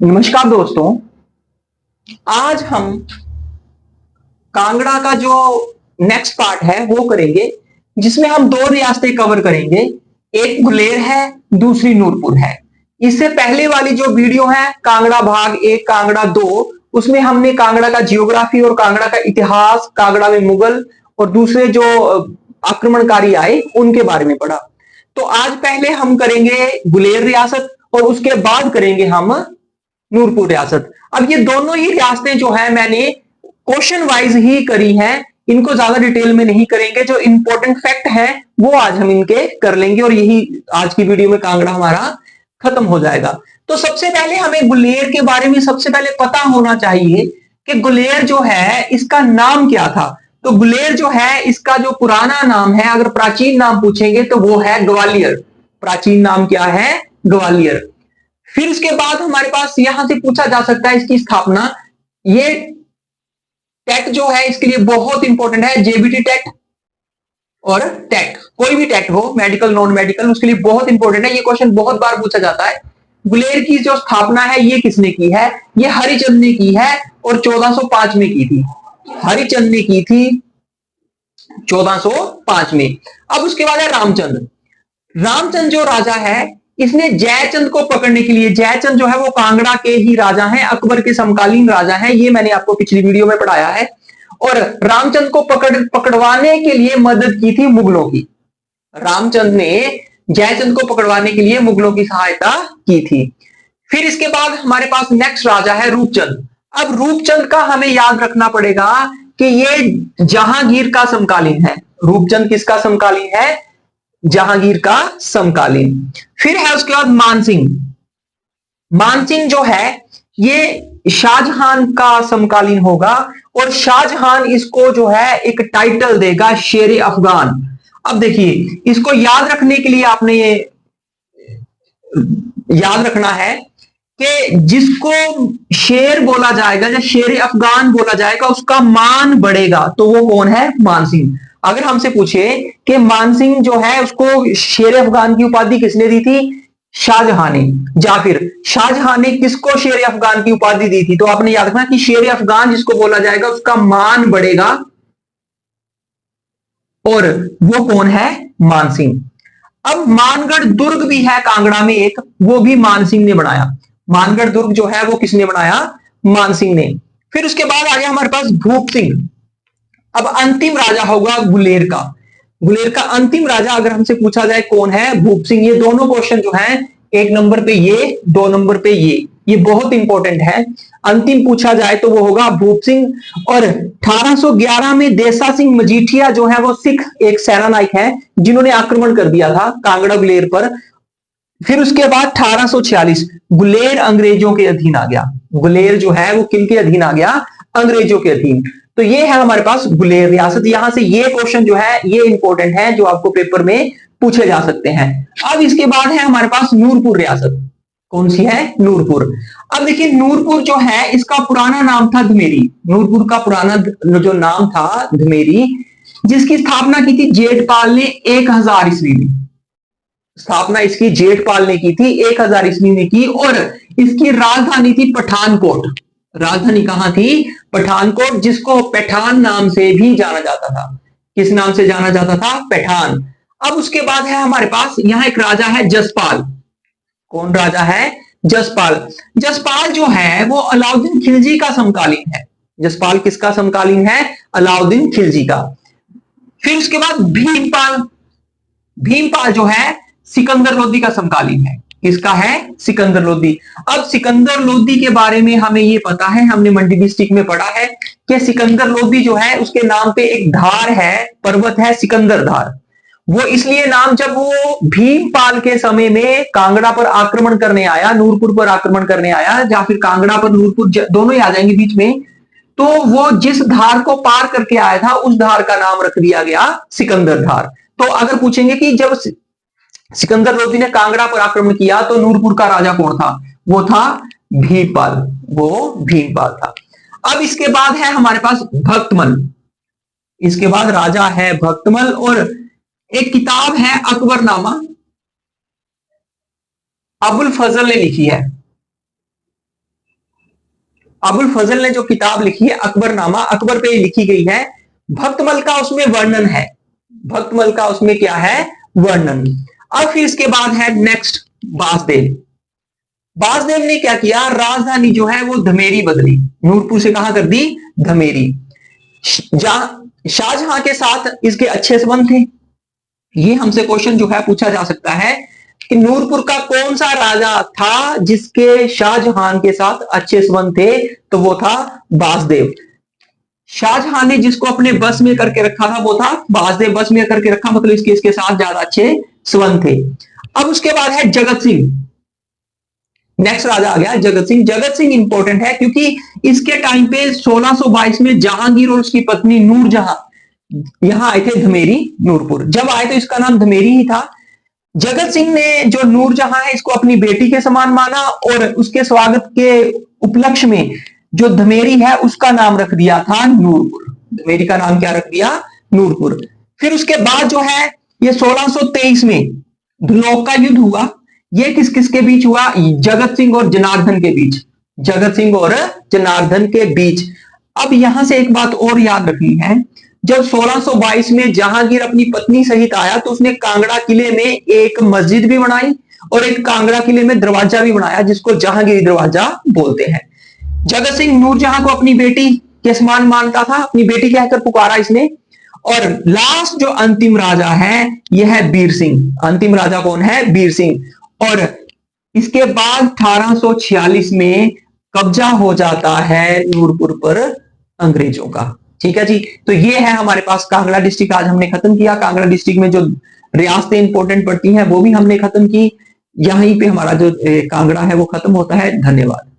नमस्कार दोस्तों। आज हम कांगड़ा का जो नेक्स्ट पार्ट है वो करेंगे, जिसमें हम दो रियासतें कवर करेंगे। एक गुलेर है, दूसरी नूरपुर है। इससे पहले वाली जो वीडियो है कांगड़ा भाग 1 कांगड़ा 2, उसमें हमने कांगड़ा का जियोग्राफी और कांगड़ा का इतिहास, कांगड़ा में मुगल और दूसरे जो आक्रमणकारी आए उनके बारे में पढ़ा। तो आज पहले हम करेंगे गुलेर रियासत और उसके बाद करेंगे हम नूरपुर रियासत। अब ये दोनों ही रियासतें जो है मैंने क्वेश्चन वाइज ही करी हैं, इनको ज्यादा डिटेल में नहीं करेंगे। जो इंपॉर्टेंट फैक्ट है वो आज हम इनके कर लेंगे और यही आज की वीडियो में कांगड़ा हमारा खत्म हो जाएगा। तो सबसे पहले हमें गुलेर के बारे में सबसे पहले पता होना चाहिए कि गुलेर जो है इसका नाम क्या था। तो गुलेर जो है इसका जो पुराना नाम है, अगर प्राचीन नाम पूछेंगे तो वो है ग्वालियर। प्राचीन नाम क्या है? ग्वालियर। फिर उसके बाद हमारे पास यहां से पूछा जा सकता है इसकी स्थापना। ये टेट जो है इसके लिए बहुत इंपॉर्टेंट है, जेबीटी टेट और टेट, कोई भी टेट हो, मेडिकल नॉन मेडिकल, उसके लिए बहुत इंपॉर्टेंट है। ये क्वेश्चन बहुत बार पूछा जाता है। गुलेर की जो स्थापना है ये किसने की है? ये हरिचंद ने की है और 1405 में की थी। हरिचंद ने की थी 1405 में। अब उसके बाद है रामचंद्र। रामचंद्र जो राजा है इसने जयचंद को पकड़ने के लिए, जयचंद जो है वो कांगड़ा के ही राजा हैं, अकबर के समकालीन राजा हैं, ये मैंने आपको पिछली वीडियो में पढ़ाया है। और रामचंद्र को पकड़वाने के लिए मदद की थी मुगलों की। रामचंद्र ने जयचंद को पकड़वाने के लिए मुगलों की सहायता की थी। फिर इसके बाद हमारे पास नेक्स्ट राजा है रूपचंद। अब रूपचंद का हमें याद रखना पड़ेगा कि ये जहांगीर का समकालीन है। रूपचंद किसका समकालीन है? जहांगीर का समकालीन। फिर है उसके बाद मानसिंह। मानसिंह जो है ये शाहजहां का समकालीन होगा और शाहजहां इसको जो है एक टाइटल देगा शेर अफगान। अब देखिए, इसको याद रखने के लिए आपने ये याद रखना है कि जिसको शेर बोला जाएगा या शेर अफगान बोला जाएगा उसका मान बढ़ेगा। तो वो कौन है? मानसिंह। अगर हमसे पूछे कि मानसिंह जो है उसको शेर अफगान की उपाधि किसने दी थी? शाहजहां ने। या फिर शाहजहां ने किसको शेर अफगान की उपाधि दी थी? तो आपने याद रखना कि शेर अफगान जिसको बोला जाएगा उसका मान बढ़ेगा और वो कौन है? मानसिंह। अब मानगढ़ दुर्ग भी है कांगड़ा में एक, वो भी मानसिंह ने बनाया। मानगढ़ दुर्ग जो है वो किसने बनाया? मानसिंह ने। फिर उसके बाद आ गया हमारे पास भूप सिंह। अब अंतिम राजा होगा गुलेर का। गुलेर का अंतिम राजा अगर हमसे पूछा जाए कौन है? भूप सिंह। ये दोनों क्वेश्चन जो हैं, एक नंबर पे ये, 2 नंबर पे ये बहुत इंपॉर्टेंट है। अंतिम पूछा जाए तो वो होगा भूप सिंह। और 1811 में देसा सिंह मजीठिया जो है वो सिख एक सेनानायक है जिन्होंने आक्रमण कर दिया था कांगड़ा गुलेर पर। फिर उसके बाद 1846 गुलेर अंग्रेजों के अधीन आ गया। गुलेर जो है वो किनके अधीन आ गया? अंग्रेजों के अधीन। तो ये है हमारे पास गुलेर रियासत। यहां से ये क्वेश्चन जो है ये इंपॉर्टेंट है, जो आपको पेपर में पूछे जा सकते हैं। अब इसके बाद है हमारे पास नूरपुर रियासत। कौन सी है? नूरपुर। अब देखिए, नूरपुर जो है इसका पुराना नाम था धमेरी। नूरपुर का पुराना जो नाम था धमेरी, जिसकी स्थापना की थी जेठपाल ने 1000 ईस्वी में। स्थापना इसकी जेठपाल ने की थी, 1000 ईस्वी में की। और इसकी राजधानी थी पठानकोट। राजधानी कहां थी? पठानकोट, जिसको पैठान नाम से भी जाना जाता था। किस नाम से जाना जाता था? पैठान। अब उसके बाद है हमारे पास यहां एक राजा है जसपाल। कौन राजा है? जसपाल। जसपाल जो है वो अलाउद्दीन खिलजी का समकालीन है। जसपाल किसका समकालीन है? अलाउद्दीन खिलजी का। फिर उसके बाद भीमपाल। भीमपाल जो है सिकंदर लोदी का समकालीन है। किसका है? सिकंदर लोदी। अब सिकंदर लोदी के बारे में हमें ये पता है, हमने मंडी डिस्ट्रिक्ट में पढ़ा है कि सिकंदर लोदी जो है उसके नाम पे एक धार है, पर्वत है सिकंदर धार। वो इसलिए नाम, जब वो भीमपाल के समय में कांगड़ा पर आक्रमण करने आया, नूरपुर पर आक्रमण करने आया, या फिर कांगड़ा पर नूरपुर दोनों ही आ जाएंगे बीच में, तो वो जिस धार को पार करके आया था उस धार का नाम रख दिया गया सिकंदर धार। तो अगर पूछेंगे कि जब सिकंदर लोदी ने कांगड़ा पर आक्रमण किया तो नूरपुर का राजा कौन था? वो था भीमपाल। वो भीमपाल था। अब इसके बाद है हमारे पास भक्तमल। इसके बाद राजा है भक्तमल। और एक किताब है अकबरनामा, अबुल फजल ने लिखी है। अबुल फजल ने जो किताब लिखी है अकबरनामा, अकबर पे लिखी गई है। भक्तमल का उसमें वर्णन है, भक्तमल का उसमें क्या है, वर्णन। अब फिर इसके बाद है नेक्स्ट बासदेव। बासदेव ने क्या किया, राजधानी जो है वो धमेरी बदली, नूरपुर से कहां कर दी, धमेरी। शाहजहां के साथ इसके अच्छे संबंध थे। ये हमसे क्वेश्चन जो है पूछा जा सकता है कि नूरपुर का कौन सा राजा था जिसके शाहजहां के साथ अच्छे संबंध थे, तो वो था बासदेव। शाहजहां ने जिसको अपने बस में करके रखा था वो था बासदेव, बस में करके रखा मतलब इसके साथ ज्यादा अच्छे संबंध थे। अब उसके बाद है जगत सिंह, नेक्स्ट राजा आ गया जगत सिंह। जगत सिंह इंपॉर्टेंट है क्योंकि इसके टाइम पे 1622 में जहांगीर और उसकी पत्नी नूरजहां यहां आए थे धमेरी नूरपुर। जब आए तो इसका नाम धमेरी ही था। जगत सिंह ने जो नूरजहां है इसको अपनी बेटी के समान माना और उसके स्वागत के उपलक्ष्य में जो धमेरी है उसका नाम रख दिया था नूरपुर। धमेरी का नाम क्या रख दिया, नूरपुर। फिर उसके बाद जो है ये 1623 में ध्रुलोक का युद्ध हुआ। ये किस किस के बीच हुआ, जगत सिंह और जनार्दन के बीच, जगत सिंह और जनार्दन के बीच। अब यहां से एक बात और याद रखनी है, जब 1622 में जहांगीर अपनी पत्नी सहित आया तो उसने कांगड़ा किले में एक मस्जिद भी बनाई और एक कांगड़ा किले में दरवाजा भी बनाया जिसको जहांगीरी दरवाजा बोलते हैं। जगत सिंह नूरजहां को अपनी बेटी के समान मानता था, अपनी बेटी कहकर पुकारा इसने। और लास्ट जो अंतिम राजा है यह है बीर सिंह। अंतिम राजा कौन है, बीर सिंह। और इसके बाद 1846 में कब्जा हो जाता है नूरपुर पर अंग्रेजों का। ठीक है जी, तो ये है हमारे पास कांगड़ा डिस्ट्रिक्ट। आज हमने खत्म किया। कांगड़ा डिस्ट्रिक्ट में जो रियासतें इंपॉर्टेंट पड़ती हैं वो भी हमने खत्म की। यहीं पे हमारा जो कांगड़ा है वो खत्म होता है। धन्यवाद।